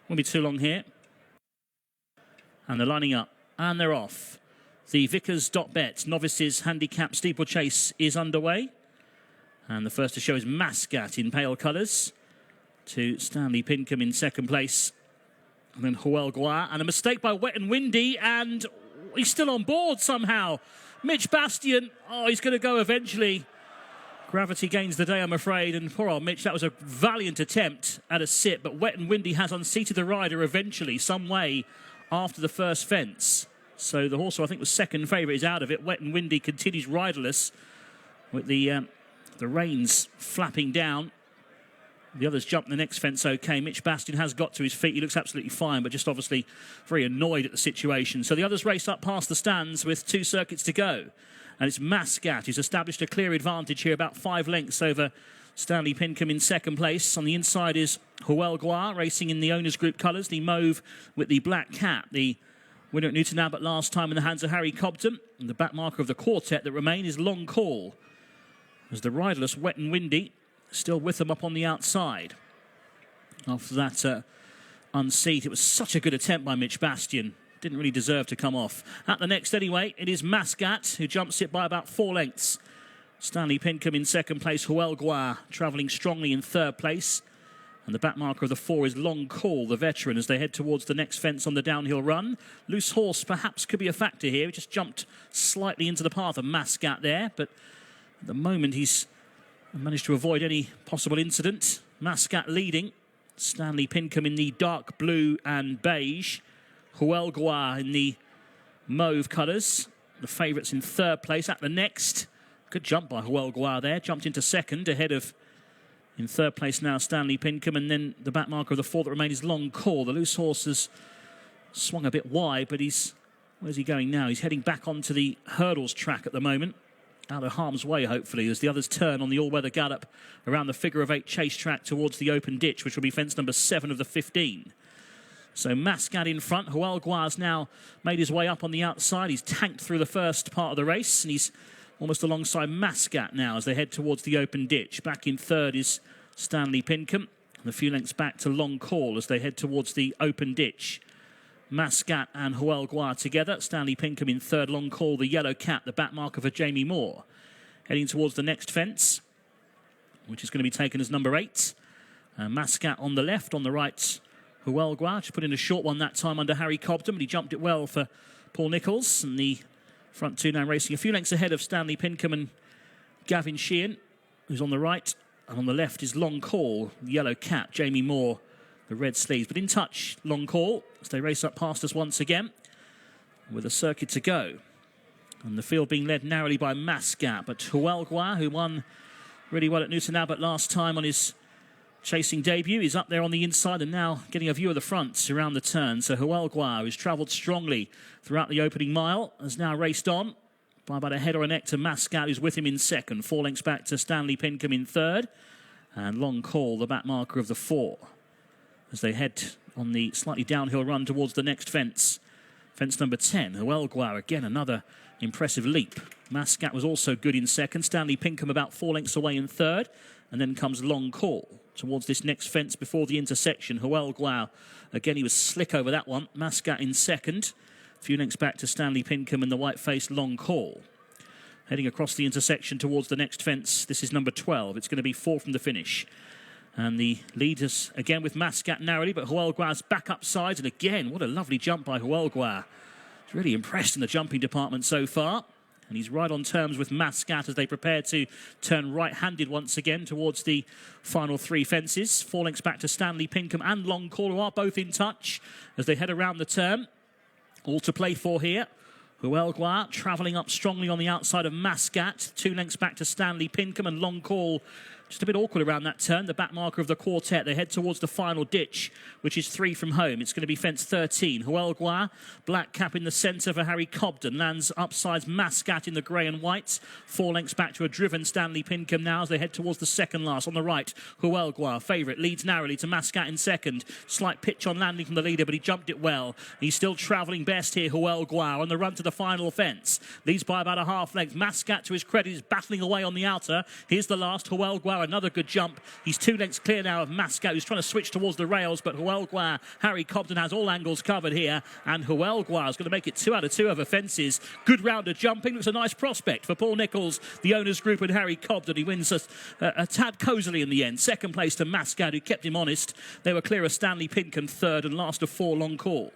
Won't be too long here. And they're lining up. And they're off. The Vickers.Bet Novices Handicap Steeplechase is underway. And the first to show is Mascat in pale colours. To Stanley Pincombe in second place. And then Huelgoat. And a mistake by Wet and Windy. And he's still on board somehow. Mitch Bastian. Oh, he's going to go eventually. Gravity gains the day, I'm afraid. And poor old Mitch, that was a valiant attempt at a sit. But Wet and Windy has unseated the rider eventually, some way after the first fence. So the horse, who I think was second favourite, is out of it. Wet and Windy continues riderless with the reins flapping down. The others jump the next fence okay. Mitch Bastian has got to his feet. He looks absolutely fine, but just obviously very annoyed at the situation. So the others race up past the stands with 2 circuits to go. And it's Mascat who's established a clear advantage here, about 5 lengths over Stanley Pincombe in second place. On the inside is Huelgoat, racing in the owners' group colours, the mauve with the black cap. The winner at Newton Abbot last time in the hands of Harry Cobden. And the back marker of the quartet that remain is Long Call. As the riderless Wet and Windy still with them up on the outside. After that unseat, it was such a good attempt by Mitch Bastian. Didn't really deserve to come off. At the next anyway, it is Mascat who jumps it by about 4 lengths. Stanley Pincombe in second place, Huelgoat travelling strongly in third place. And the back marker of the 4 is Long Call, the veteran, as they head towards the next fence on the downhill run. Loose horse perhaps could be a factor here. He just jumped slightly into the path of Mascat there, but at the moment he's managed to avoid any possible incident. Mascat leading. Stanley Pincombe in the dark blue and beige. Huelgoat in the mauve colours. The favourites in third place. At the next, good jump by Huelgoat there. Jumped into second ahead of, in third place now, Stanley Pincombe. And then the back marker of the 4 that remains is Long Call. The loose horse has swung a bit wide, but where's he going now? He's heading back onto the hurdles track at the moment. Out of harm's way, hopefully, as the others turn on the all-weather gallop around the figure of 8 chase track towards the open ditch, which will be fence number 7 of the 15. So Mascat in front. Huelgoat's now made his way up on the outside. He's tanked through the first part of the race, and he's almost alongside Mascat now as they head towards the open ditch. Back in third is Stanley Pincombe, and a few lengths back to Long Call as they head towards the open ditch. Mascat and Huelgoat together. Stanley Pincombe in third. Long Call, the yellow cap, the back marker for Jamie Moore. Heading towards the next fence, which is going to be taken as number 8. Mascat on the left, on the right, Huelgoat. Just put in a short one that time under Harry Cobden, but he jumped it well for Paul Nicholls. And the front 2 now racing a few lengths ahead of Stanley Pincombe and Gavin Sheehan, who's on the right. And on the left is Long Call, the yellow cap, Jamie Moore, the red sleeves. But in touch, Long Call, as they race up past us once again, with a circuit to go. And the field being led narrowly by Mascat. But Huelgoat, who won really well at Newton Abbot last time on his chasing debut, is up there on the inside and now getting a view of the front around the turn. So Huelgoat, who's travelled strongly throughout the opening mile, has now raced on by about a head or a neck to Mascat, who's with him in second. 4 lengths back to Stanley Pincombe in third. And Long Call, the back marker of the 4, as they head on the slightly downhill run towards the next fence. Fence number 10. Huelgoat, again, another impressive leap. Mascat was also good in second. Stanley Pincombe about 4 lengths away in third. And then comes Long Call towards this next fence before the intersection. Huelgoat, again, he was slick over that one. Mascat in second. A few lengths back to Stanley Pincombe and the white-faced Long Call. Heading across the intersection towards the next fence. This is number 12. It's going to be 4 from the finish. And the leaders, again, with Mascat narrowly, but Huelgoat's back up sides. And again, what a lovely jump by Huelgoat. He's really impressed in the jumping department so far. And he's right on terms with Mascat as they prepare to turn right-handed once again towards the final 3 fences. 4 lengths back to Stanley Pincombe and Long Call, who are both in touch as they head around the turn. All to play for here. Huelgoat travelling up strongly on the outside of Mascat. 2 lengths back to Stanley Pincombe and Long Call. Just a bit awkward around that turn. The back marker of the quartet. They head towards the final ditch, which is 3 from home. It's going to be fence 13. Huelgoat, black cap in the centre for Harry Cobden. Lands upsides Mascat in the grey and white. 4 lengths back to a driven Stanley Pincombe now as they head towards the second last. On the right, Huelgoat, favourite, leads narrowly to Mascat in second. Slight pitch on landing from the leader, but he jumped it well. He's still travelling best here, Huelgoat, on the run to the final fence. Leads by about a half length. Mascat, to his credit, is battling away on the outer. Here's the last. Huelgoat Huelgoat, another good jump. He's 2 lengths clear now of Mascot, who's trying to switch towards the rails, but Huelgoat, Harry Cobden has all angles covered here, and Huelgoat is going to make it 2 out of 2 over fences. Good round of jumping. Looks a nice prospect for Paul Nicholls, the owners group, and Harry Cobden. He wins a tad cosily in the end. Second place to Mascot, who kept him honest. They were clear of Stanley Pinkham third and last of 4 long call.